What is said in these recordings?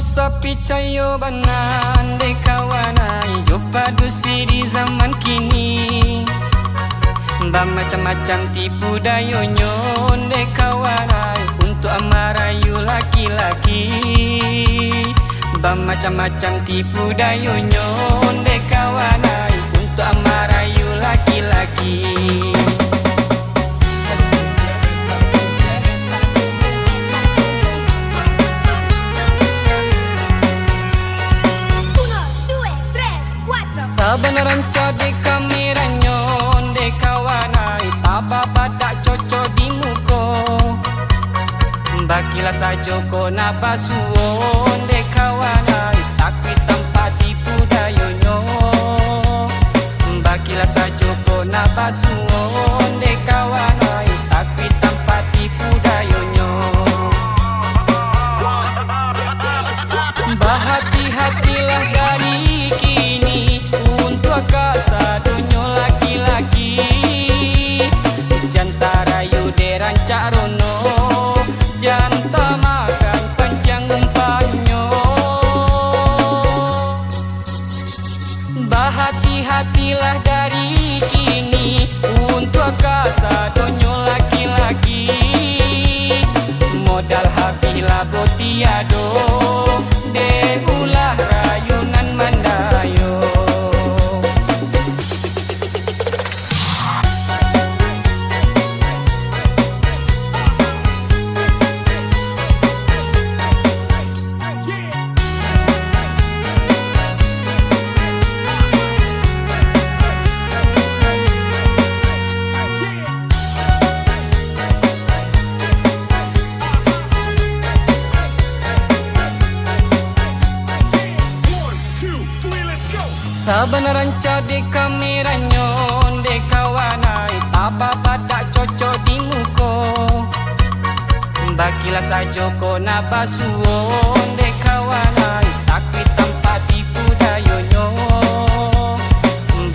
sapi cayo banan de kawanai jo padu di zaman kini. Macam-macam tipu daya nyon de kawanai untuk amarayu laki-laki. Macam-macam tipu daya nyon de kawanai untuk amarayu laki-laki. Sebenaran code kamera nyon de kawanai taba badak cocok di muko. Bakilah saja ko na basuon de kawanai takwi tempat tipu daya nyon. Bakilah saja ko na basuon de kawanai takwi tempat tipu daya nyon. Berhati-hatilah dari kini untuk kasa dunia laki-laki. Jantara yude rancak rono, janta makan panjang umpanyo. Berhati-hatilah dari kini untuk kasa dunia laki-laki. Modal habislah botiado, de ulah rayunan mandayo. Sebenaran code kamera nyon de kawanai taba badak cocok di muko. Bakilah saja ko na basuon de kawanai takwi tempat tipu daya nyon.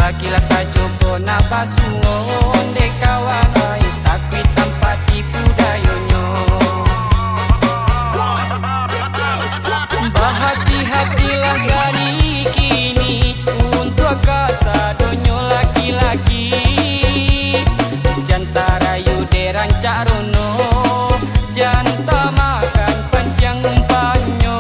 Bakilah saja ko na basuon de kawanai takwi tempat tipu daya nyon. Berhati-hatilah dari kini untuk kasa dunia laki-laki. Jantara yude rancak rono, janta makan panjang umpanyo.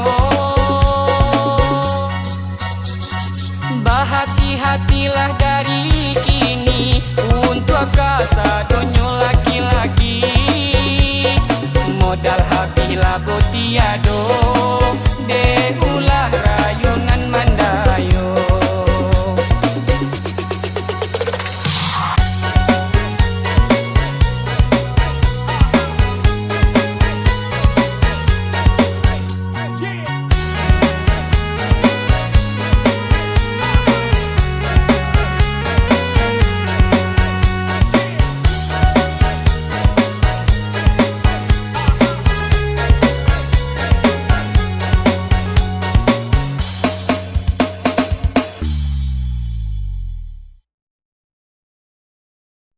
Berhati-hatilah dari kini untuk kasa dunia laki-laki. Modal habislah botiado,